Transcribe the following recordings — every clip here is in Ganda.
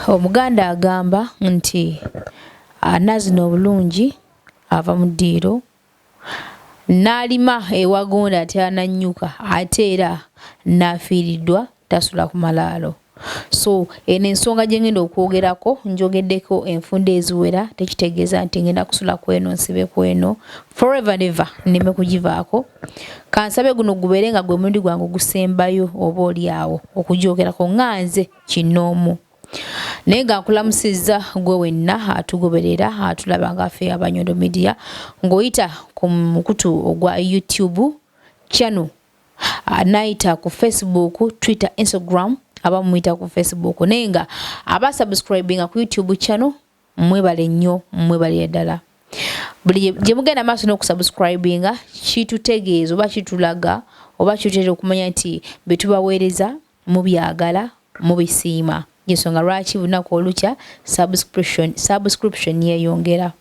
Omuganda agamba nti anazino obulungi ava mu ddiiro n'alima ewagonda tyananyuka ate era n'afiiriddwa tasula ku malaalo. So eno ensonga gye ngenda okwogerako njogeddeko enfunda eziwera tekitegeeza nti ngenda kusula kweno nsibe kweno forever never nneme kugivaako. Kansabe guno gubeere nga gwe mulundi gwange ogusembayo oba oliawo okugyogerako nganze kinoomu. Naye nga nkulamusizza gwe wenna atugoberera atulaba nga ffe aba Nyondo Media ng'oyita ku mukutu ogwa YouTube channel, naayita ku Facebook, Twitter, Instagram aba muyita ku Facebook, naye nga aba subscribinga ku YouTube channel mwebale nnyo, mwebale ddala. Buli gye mugenda maaso n'okusubscribinga kitutegeeza oba kitulaga oba kitera okumanya nti bye tubaweereza mubyagala mubisiima. Yensonga lwaki lunaku olukya subscription yeeyongera.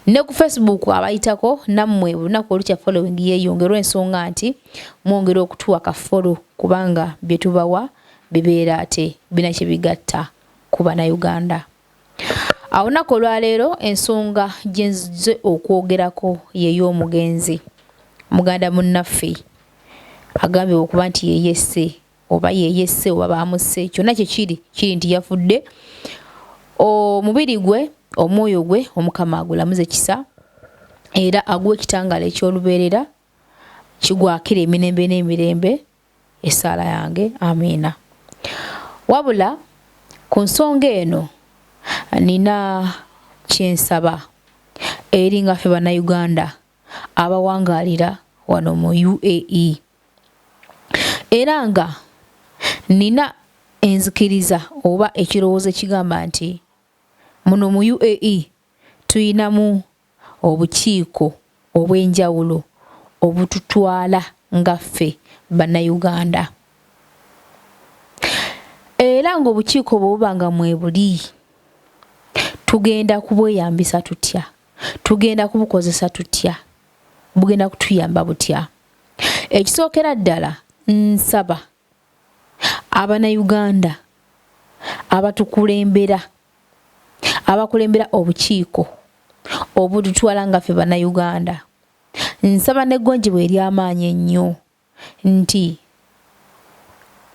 Ne ku Facebook abayitako nammwe lunaku olukya following yeeyongera ensonga nti mwongera okutuwa ka follow kubanga bye tubawa bibeera ate bina kye bigatta ku bannayuganda. Awo lunaku olwaleero ensonga gye nzize okwogerako y'ey'omugenzi muganda munnaffe agambye okuba nti yeeyesse oba yeeyesse oba baamusse kyonna kye kiri nti yafudde. Omubiri gwe omwoyo gwe omukama agulamuze kisa era aguwa ekitangaala eky'olubeerera kigwakira emirembe n'emirembe essaala yange amiina. Wabula ku nsonga eno nina kyensaba eri nga ffe bannayuganda abawangaalira wano mu UAE era nga nina enzikiriza oba ekirowoozo ekigamba nti muno mu UAE tuyinamu obukiiko obw'enjawulo obututwala nga ffe bannayuganda era ng'obukiiko bwe buba nga mwebuli tugenda kubweyambisa tutya, tugenda kubukozesa tutya, bugenda kutuyamba butya. Ekisookera ddala nsaba abannayuganda abatukulembera abakulembera obukiiko obututwala nga ffe bannayuganda, nsaba n'eggonjebwa ery'amaanyi ennyo nti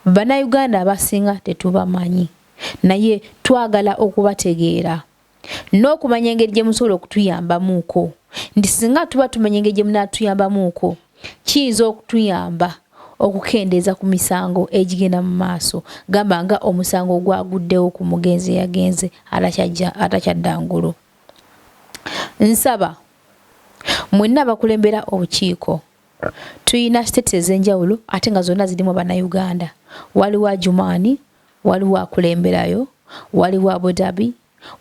bannayuganda abasinga tetubamanyi naye twagala okubategeera n'okumanya engeri gye musobola okutuyambamuuko nti singa tuba tumanya engeri gye munaatuyambamuuko kiyinza okutuyamba okukendeeza ku misango egigenda mu maaso. Gamba nga omusango ogwaguddewo ku mugenzi eyagenze atakyadda. Nsaba mwenna abakulembera obukiiko tuyina states ez'enjawulo ate nga zonna zirimu bannayuganda. Waliwo Ajumaani, waliwo akulemberayo, waliwo Abu Dhabi,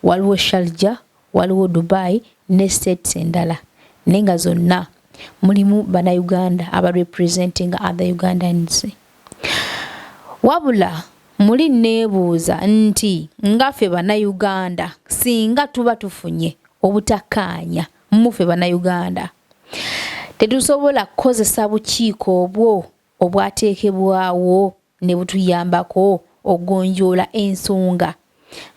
waliwo Sharjah, waliwo Dubai ne states endala naye nga zonna mulimu bannayuganda aba representing other Ugandans. Wabula muli neebuuza nti ngaffe bannayuganda singa tuba tufunye obutakkaanya muffe bannayuganda tetusobola kukozesa bukiiko obwo obwateekebwawo ne butuyambako ogonjoola ensonga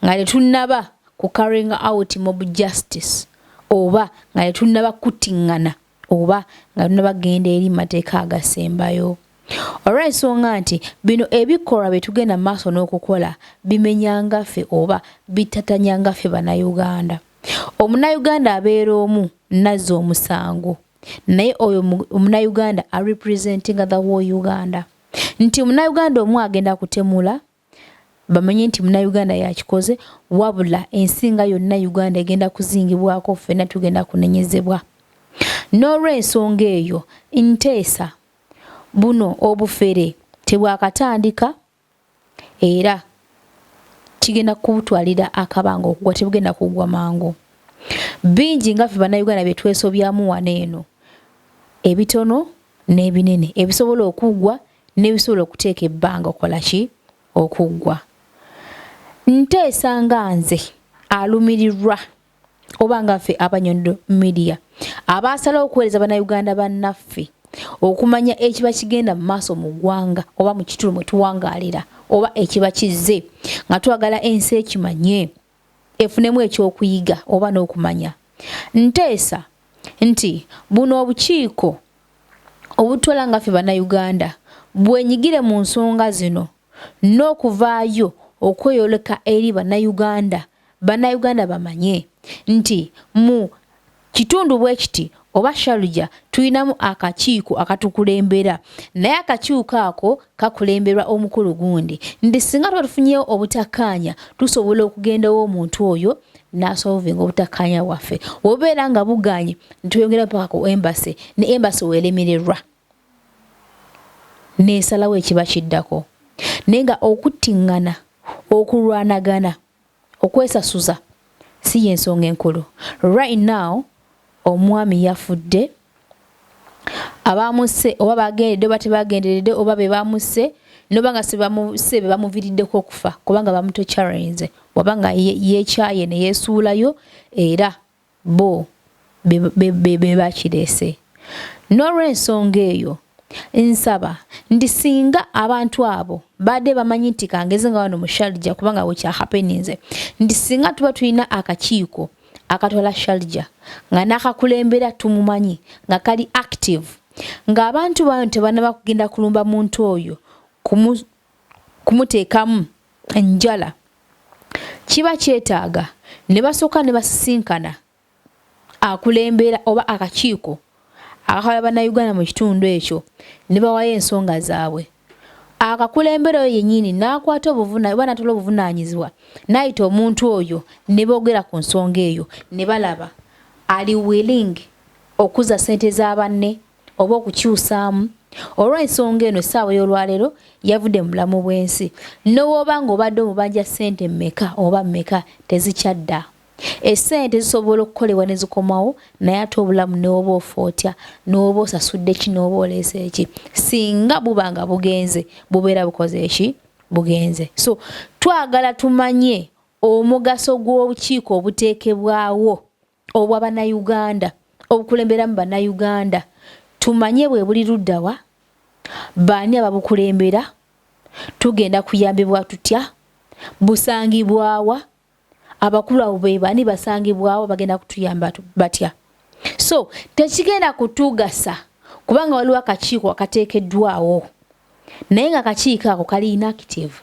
nga tetunnaba ku carrying out mob justice oba nga tetunnaba kuttiŋŋana oba nga tunnaba genda eri mateeka agasembayo. Olw'ensonga nti bino ebikolwa bye tugenda mu maaso n'okukola bimenyanga ffe oba bitatanyanga ffe bannayuganda. Omunnayuganda abeera omu nazza omusango naye oyo omunnayuganda arepresentinga the whole Uganda. Nti omunnayuganda omu agenda kutemula bamenye nti munnayuganda yakikoze wabula ensinga yonna Uganda egenda kuzingibwako ffenna tugenda kunenyezebwa. N'olw'ensonga eyo nteesa buno obufere tebwakatandika era kigenda kubutwalira akabanga okugwa tebugenda kugwa mangu. Bingi nga ffe bannayuganda bye twesobyamu wano eno ebitono n'ebinene ebisobola okuggwa n'ebisobola okuteeka ebbanga okola ki okuggwa. Nteesa nga nze alumirirwa oba nga ffe aba Nyondo Media abaasalawo okuweereza bannayuganda bannaffe okumanya ekiba kigenda mu maaso mu ggwanga oba mu kitundu mwe tuwangaalira oba ekiba kizze nga twagala ensi ekimanye efunemu ekyokuyiga oba n'okumanya. Nteesa nti buno obukiiko obutwala nga ffe bannayuganda bwenyigire mu nsonga zino n'okuvaayo okweyoleka eri bannayuganda bamanye nti mu kitundu bwe kiti oba Shalja tulinamu akakiiko akatukulembera naye akakiiko ako kakulemberwa omukulu gundi ndi singa tufunyeyo obutakkaanya tusobola okugendawo omuntu oyo n'asolvinga obutakkaanya waffe obeera nga buganye ntuyongera mpaka ku embassy ne embassy weelemererwa n'esalawo ekiba kiddako naye nga okuttiŋŋana okulwanagana okwesasuza si y'ensonga enkulu. Right now omwami yafudde abamusse oba bagendedde oba tebagenderedde oba be bamusse noba nga se bamuviriddeko okufa kubanga bamutocharinze wabanga yeekyaye ne yeesuulayo era bo be bakireese. N'olw'ensonga eyo nsaba ndi singa abantu abo badde bamanyi nti kangeze nga wano mu Shalja kubanga bwe kya happeninze ndi singa tuba tulina akakiiko akatwala Shalja nga n'akakulembera tumumanyi nga kali active ng'abantu bano tebanaba kugenda kulumba muntu oyo kumuteekamu enjala kiba kyetaaga ne basooka ne basisinkana akulembera oba akakiiko akakola bannayuganda mu kitundu ekyo ne bawayo ensonga zaabwe. Akakulembera oyo yennyini n'akwata obuvunaanyizibwa n'ayita omuntu oyo ne boogera ku nsonga eyo ne balaba ali willing okuza ssente z'abanne oba okukyusaamu. Olw'ensonga eno essaawa y'olwaleero yavudde mu bulamu bw'ensi n'obwoba ng'obadde omubanja ssente mmeka oba mmeka tezikyadda. Essente zisobola okukolebwa ne zikomawo naye ate obulamu n'oba ofootya n'oba osasudde ki n'oba oleese eki singa buba nga bugenze bubeera bukoze eki bugenze. So twagala tumanye omugaso gw'obukiiko obuteekebwawo obwa bannayuganda obukulemberamu bannayuganda tumanye bwe buli luddawa baani ababukulembera tugenda kuyambibwa tutya busangibwawa abakulu abo be bani basangibwawo bagenda kutuyamba batya. So tekigenda kutugasa kubanga waliwo akakiiko akateekeddwawo naye nga akakiiko ako kali inactive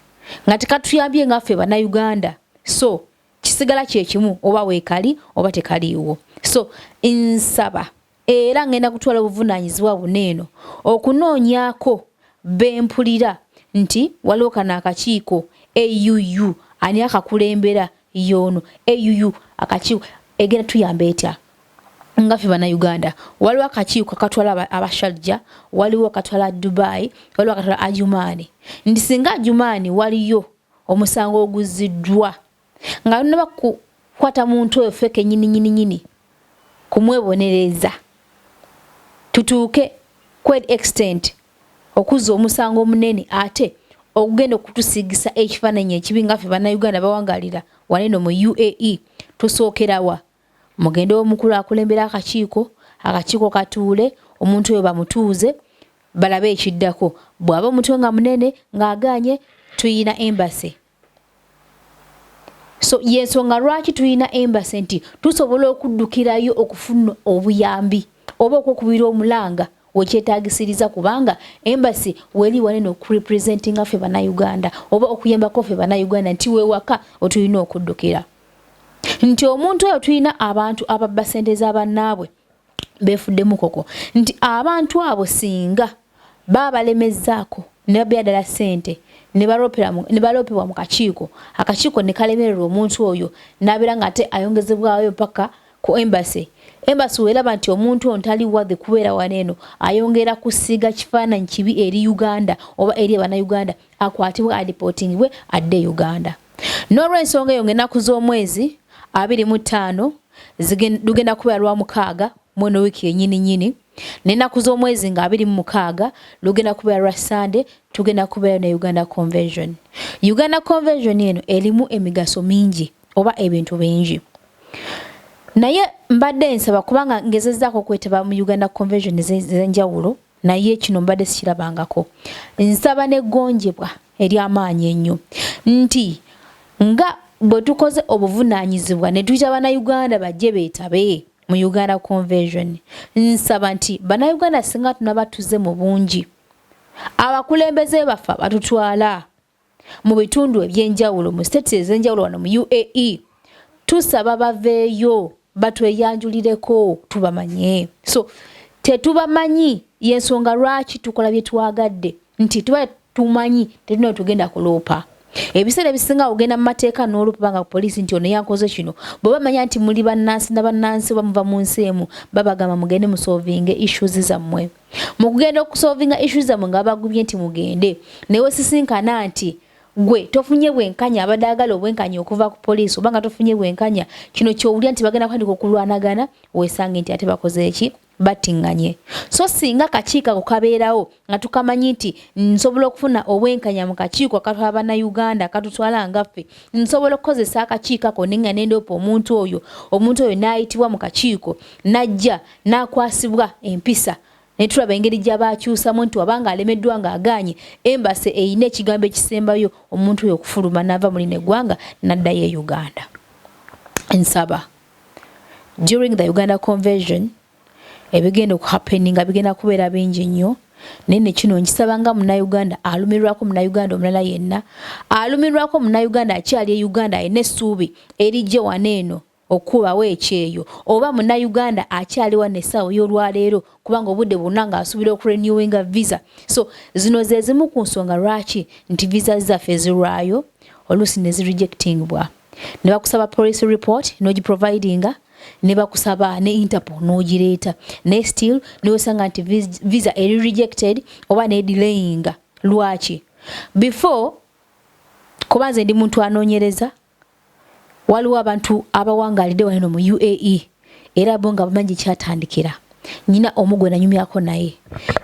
nga tekatuyambye nga ffe bannayuganda. So kisigala kye kimu oba weekali oba tekaliiwo. So nsaba era ngenda kutwala obuvunaanyizibwa buneeno okunoonyaako bempulira nti waliwo kano akakiiko AUU ani akakulembera yono AUU akakiiko egenda tuyamba etya nga ffe bannayuganda. Waliwo akakiiko akatwala abashalja waliwo akatwala Dubai waliwo akatwala Ajumaani ndi singa Ajumaani waliyo omusango oguziddwa nga naba kukwata muntu oyo feke nyini kumwebonereza tutuuke kwed extent okuzza omusango omunene ate okugenda okutusigisa ekifaananyi ekibi nga ffe bannayuganda bawangaalira waneno mu UAE tusookerawa mugende omukulu akulembera akakiiko katuule omuntu oyo bamutuuze balabe ekiddako bw'aba omutwe nga munene ng'agaanye tuyina embassy. So yensonga lwaki tuyina embassy nti tusobola okuddukirayo okufuna obuyambi oba okukubira omulanga wekyetaagisiriza kubanga embassy weli wanene okurepresentinga ffe bannayuganda oba okuyambako ffe bannayuganda nti weewaka otulina okuddukira nti omuntu oyo tulina abantu ababba ssente z'abannaabwe beefuddemu koko nti abantu abo singa baabalemezzaako ne babeera ddala ssente ne baloopebwa mu akakiiko ne kalemererwa omuntu oyo n'abeera nga ate ayongezebwayo paka ku embassy weeraba nti omuntu ono tali wadde kubeera waneeno ayongera kusiga kifaananyi kibi eri Uganda oba eri bannayuganda akwatibwa adipootingibwe adde Uganda. N'olw'ensonga eyo ng'ennaku z'omwezi 25 lugenda kubeera lwa 6 mweno wiiki yennyini n'ennaku z'omwezi nga 26 lugenda kubeera lwa Sunday tugenda kubeera ne Uganda Convention. Uganda Convention eno erimu emigaso mingi oba ebintu bingi naye mbadde nsaba kubanga ngezezzaako okwetaba mu Uganda Convention ez'enjawulo naye kino mbadde sikirabangako. Nsaba neggonjebwa eri amaanyi ennyo nti nga bwe tukoze obuvunaanyizibwa ne tuyita bannayuganda bajje beetabe mu Uganda Convention, nsaba nti bannayuganda singa tunaba tuze mu bungi, abakulembeze baffe batutwala mu bitundu ebyenjawulo mu states ez'enjawulo wano mu UAE, tusaba baveeyo batweyanjulireko tubamanye. So tetubamanyi yensonga lwaki tukola bye twagadde, nti tuba tumanyi tetulina tugenda kuloopa. Ebiseera ebisinga ogenda mu mateeka n'olupanga ku poliisi nti ono yankoze kino, bwe bamanya nti muli bannansi n'abannansi bamuva mu nsi emu, babagamba mugende musolvinge issues zammwe. Mu kugenda okusolvinga issues zammwe nga bagubye nti mugende, newe sisinkana nti gwe tofunye bwenkanya abadde agala obwenkanya okuva ku poliisi, oba nga tofunye bwenkanya kino kyowulya nti bagenda kwandika okulwanagana, weesange nti ate bakoze eki, battinganye. So singa akakiiko ako kabeerawo nga tukamanyi nti nsobola okufuna obwenkanya mu kakiiko akatwala bannayuganda akatutwala ngaffe, nsobola okukozesa akakiiko ako nenga nendopa omuntu oyo n'ayitibwa mu kakiiko n'ajja n'akwasibwa empisa, ne tulaba engeri gy'abakyusamu nti wabanga alemeddwa ng'agaanye embase eyina ekigambo ekisembayo omuntu oyo okufuluma n'ava mu lino eggwanga n'addayo e Uganda. Nsaba during the Uganda Convention ebigenda okuhappeninga bigenda kubeera bingi nnyo, naye ne kino nkisaba nga munnayuganda alumirwako munnayuganda omulala yenna, alumirwako munnayuganda akyali e Uganda ayina essuubi erijje wano eno okubawo ekyeyo, oba munnayuganda akyali wano essaawa y'olwaleero kubanga obudde bwonna ng'asuubira okurenewinga visa. So zino ze zimu ku nsonga lwaki nti visa zaffe zirwayo oluusi ne zirejectingibwa. Ne bakusaba police report n'ogiprovidinga, ne bakusaba ne Interpol n'ogireeta, ne still n'osanga nti visa eri rejected oba ne delayinga. Lwaki? Before kubanze ndi muntu anoonyereza, waliwo abantu abawangalidde wano mu UAE era bo nga bamanyi kyatandikira. Nyina omugwe nanyumyako naye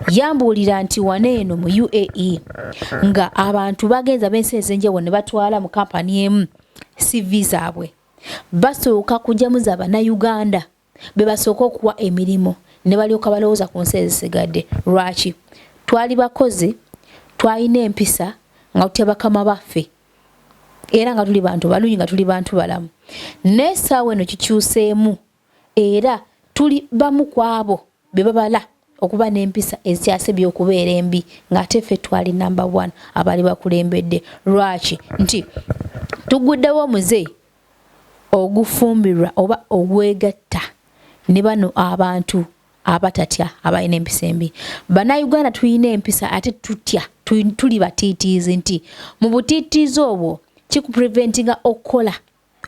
yambuulira nti wano eno mu UAE nga abantu bagenza b'ensi ez'enjawulo ne batwala mu kampani emu CV zaabwe, basooka kujjamuza abannayuganda be basooka okuwa emirimu ne balyoka balowooza ku nsi ezisigadde. Lwaki? Twali bakozi, twalina empisa nga tutya bakama baffe era nga tuli bantu balungi, nga tuli bantu balamu. N'essaawa eno kikyuseemu era tuli bamu ku abo be babala okuba n'empisa ezikyasebya okubeera embi ng'ate ffe twali number 1 abali bakulembedde. Lwaki? Nti tuguddewo omuze ogufumbirwa oba ogwegatta ne bano abantu abatatya abalina empisa embi. Bannayuganda tulina empisa ate tutya, tuli batiitiizi nti mu butiitiizi obwo kikupreventinga okukola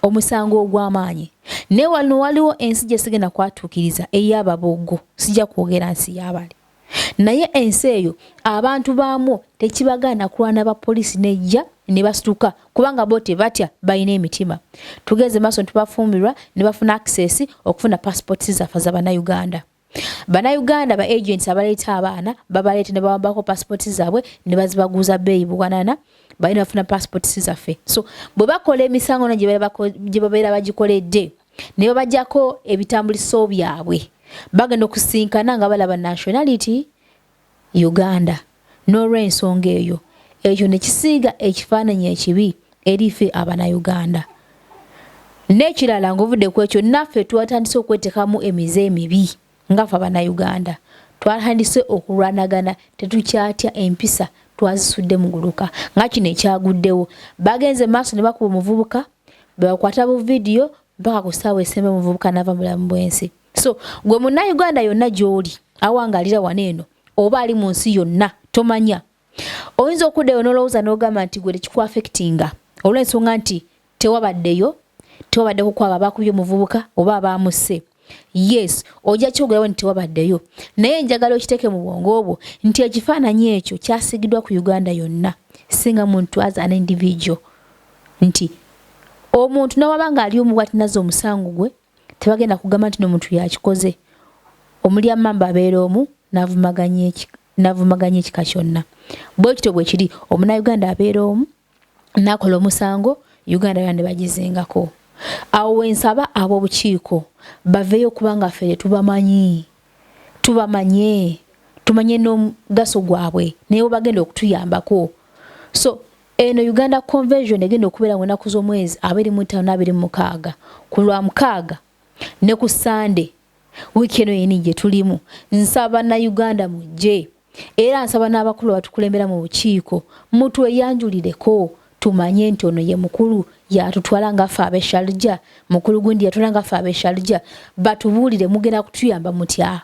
omusango ogw'amaanyi. Ne wano waliwo ensi gye sigenda kwatuukiriza ey'ababoggo, sijja kwogera nsi y'abali. Naye ensi eyo abantu baamu tekibagaana kulwana ba poliisi nejja ne basituka kubanga bo tebatya, balina emitima. Tugeze maaso tubafumbirwa ne bafuna access okufuna passports zaffe z'Abannayuganda. Bannayuganda ba agents abaleeta abaana babaleeta ne bawambako passports zaabwe ne bazibaguza bbeeyi buwanana, balina bafuna passports zaffe. So bwe bakola emisango gye babeera bagikoledde ne babajjako ebitambuliso byabwe, bagenda okusinkana nga balaba nationality Uganda. N'olw'ensonga eyo, ekyo ne kisiiga ekifaananyi ekibi eri ffe Abannayuganda. N'ekirala ng'ovudde ku ekyo, naffe twatandise okweteekamu emize emibi ngaffe Abannayuganda. Twatandise okulwanagana, tetukyatya empisa, twazisudde mu guluka. Nga kino ekyaguddewo, bagenze maaso ne bakuba omuvubuka, bakwata bu vidiyo mpaka ku ssaawa esembe omuvubuka n'ava mu bulamu bw'ensi. So gwe munnayuganda yonna gy'oli awangalira wano eno oba ali mu nsi yonna tomanya, oyinza okuddayo n'olowooza n'ogamba nti gwe tekikwaffectinga olw'ensonga nti tewabaddeyo kukwaba abakubye omuvubuka oba abaamusse. Yes, ojja kyogerako nti tewabaddeyo, naye njagala okiteeke mu bwongo obwo nti ekifaananyi ekyo kyasigiddwa ku Uganda yonna singa muntu as an individual, nti omuntu nawabanga ali omu bw'atinaze omusango gwe tebagenda kugamba nti n'omuntu yakikoze. Omulya mamba abeera omu n'avumaganya ekika kyonna. Bwe kityo bwe kiri, Omunnayuganda abeera omu n'akola omusango, Uganda yonna ne bagizingako. Awo wensaba ab'obukiiko baveeyo kubanga ffe tubamanye tumanye n'omugaso gwabwe naye bagenda okutuyambako. So eno Uganda conversion egenda okubeera mu nnaku z'omwezi 25 na 26 ku Lwamukaaga ne ku Sande wiiki eno yeni gye tulimu. Nsaba na Uganda mujje era nsaba n'abakulu batukulembera mu bukiiko mutweyanjulireko tumanye nti ono ye mukulu yatutwala nga ffe ab'eshalija, mukulu gundi yatwala nga ffe ab'eshalija, batubuulire mugenda kutuyamba mutya.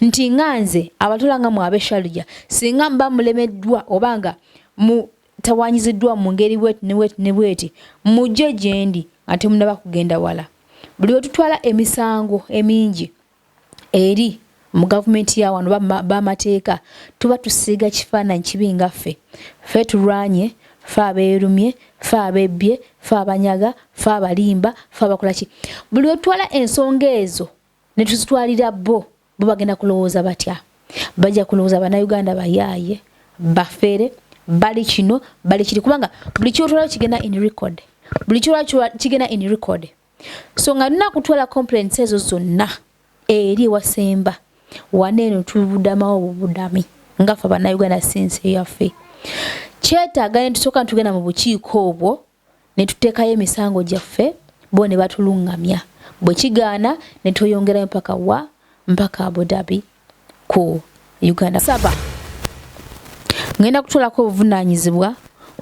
Nti nganze abatula nga mu ab'eshalija singa mba mulemeddwa obanga tawanyiziddwa mu ngeri bweti mujje gyendi ate munaba kugenda wala. Buli otutwala emisango emingi eri mu gavumenti ya wano bamateeka tuba tusiiga kifaananyi kibi nga ffe tulwanye, ffe abeerumye, ffe abebbye, ffe abanyaga, ffe abalimba, ffe abakolaki. Buli otutwala ensonga ezo ne tuzitwalira bo bagenda kulowooza batya. Bajja kulowooza bannayuganda bayaaye bafere bali kino bali kiri kubanga buli kyotwala kigenda in record. Buli kyotwala kigenda in record. So nga nina kutwala complaints ezo zonna eri wasemba waneeno tubudamawo obudami nga ffe bannayuganda sinsi yaffe. Kyetaaga ne tusooka tugenda mu bukiiko obwo ne tuteekayo emisango gyaffe bo ne batulungamya. Bwe kigaana ne tweyongerayo mpaka Abu Dhabi ku Uganda. Saba ngenda kutwalako obuvunaanyizibwa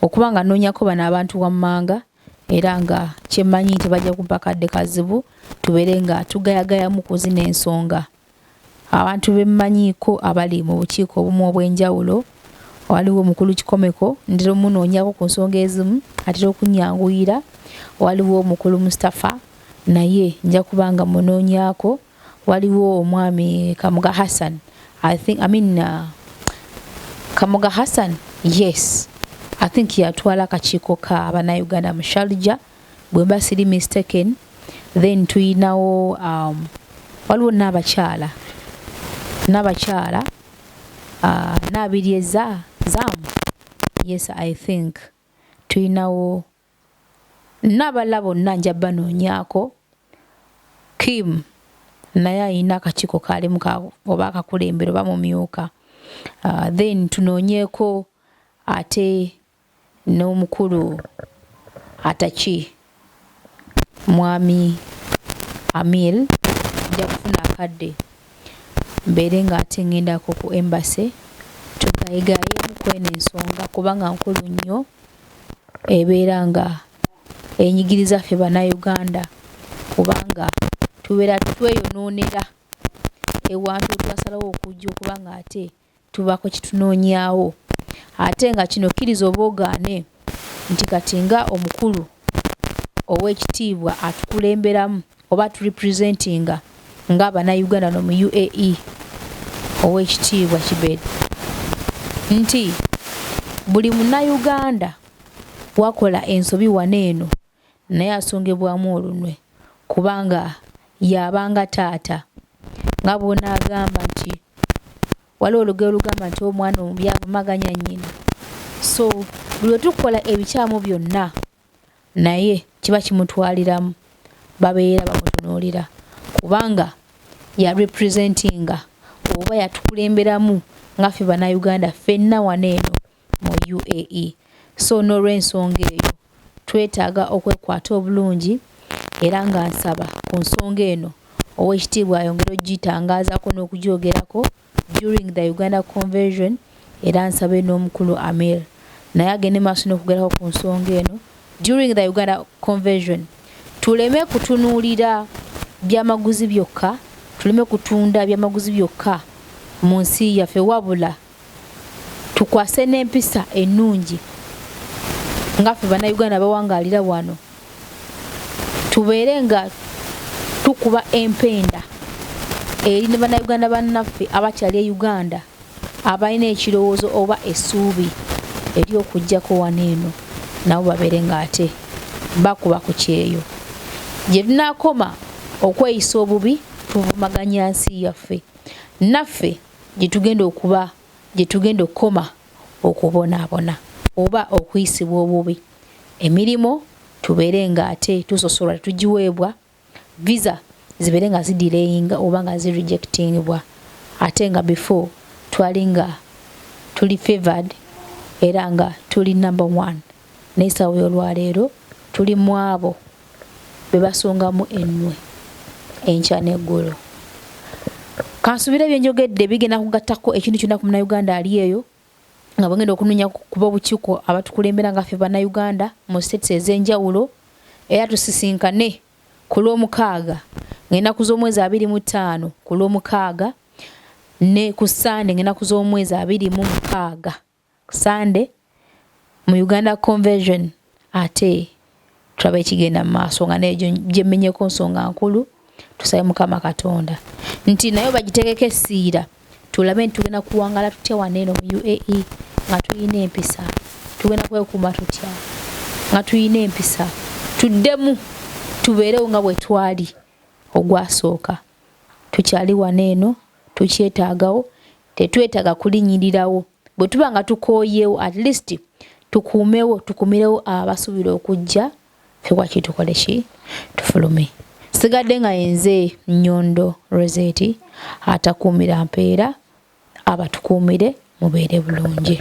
okuba nga nnoonyako bano abantu wammanga era nga kyemmanyi nti bajja kumpa kadde kazibu tubeere nga tugayagayamu kuzina ensonga. Abantu bemmanyiiko abali mu bukiiko obumu obw'enjawulo waliwo omukulu Kikomeko ndiro munoonyako ku nsonga ezimu atera okunyanguyira. Waliwo omukulu Mustafa naye nja kubanga munoonyako. Waliwo omwami Kamuga Hassan Kamuga Hassan, yes, I think yatwala akakiiko ka bannayuganda mu Sharjah bwe mba siri mistaken. Then tuyinawo waliwo n'abakyala n'abirieza zamu, yes I think tuyinawo n'abalala bonna nja banoonyako. Kim naye ayina akakiiko kalimu oba akakulembera oba mumyuka. Then tunoonyeeko ate n'omukulu ataki mwami Amil nja kufuna akadde mbeere nga ate ngendako ku embassy tugayigayeemu kweno ensonga kubanga nkulu nnyo ebeera nga enyigiriza ffe bannayuganda kubanga tubeera tweyonoonera ewantu twasalawo okujja okubanga ate tubako kitunoonyaawo ate nga kino kkiriza oba ogaane nti kati nga omukulu ow'ekitiibwa atukulemberamu oba aturepresentinga ng'abannayuganda no mu UAE ow'ekitiibwa Kibedi nti buli munnayuganda wakola ensobi waneeno naye asongebwamu olunwe kubanga yabanga taata nga bw'onaagamba nti waliwo olugero lugamba nti omwana omubi amaganya nnyina. So buli wetukola ebikyamu byonna naye kiba kimutwaliramu babeera bamutunuulira kubanga ya representinga oba yatukulemberamu nga ffe bannayuganda ffenna waneeno mu UAE. So n'olw'ensonga eyo twetaaga okwekwata obulungi era nga nsaba ku nsonga eno ow'ekitiibwa ayongera ogitangaazako n'okugyogerako during the Uganda conversion era nsabe n'omukulu Amir naye agende maaso n'okugerako ku nsonga eno during the Uganda conversion. Tuleme kutunuulira byamaguzi byokka, tuleme kutunda byamaguzi byokka mu nsi yaffe wabula tukwase n'empisa ennungi nga ffe bannayuganda bawangaalira wano tubeere nga tukuba empenda eri ne bannayuganda bannaffe abakyali e Uganda abalina ekirowoozo oba essuubi ery'okuggyako waneeno nabo babeere nga ate bakuba ku kyeyo gye tunaakoma okweyisa obubi tuvumaganya nsi yaffe naffe gye tugenda okukoma okubonaabona oba okuyisibwa obubi emirimu tubeere nga ate tusosolwa tugiweebwa visa zibeere nga zidireyinga oba nga zirejectingibwa ate nga before twalinga tuli favored era nga tuli number 1 n'essaawa y'olwaleero tuli mu abo be basongamu ennwe enkya n'eggulo. Kansubira byenjogedde bigenda kugattako ekintu kyonna ku Munnayuganda ali eyo nga bagenda okunoonya kuba obukiiko abatukulembera nga ffe Bannayuganda mu states ez'enjawulo, era tusisinkane ku Lwomukaaga ng'ennaku z'omwezi 25 ku Lwomukaaga ne ku Sande ng'ennaku z'omwezi 26 ku Sande mu Uganda Convention. Ate tulaba ekigenda mu maaso nga n'egyo gye mmenyeko nsonga nkulu. Tusabe Mukama Katonda nti nayo bagitegeke essiira tulabe nti tugenda kuwangala tutya waneeno mu UAE nga tulina empisa, tugenda kwekuuma tutya nga tulina empisa, tuddemu tubeerewo nga bwe twali ogwasooka. Tukyali waneeno, tukyetaagawo, tetwetaaga kulinnyirirawo. Bwe tuba nga tukooyewo at least tukumirewo abasuubira okujja ffe kwaki tukole ki tufulume. Sigadde nga yenze Nyondo Rozet atakuumira mpeera abatukuumire mubeere bulungi.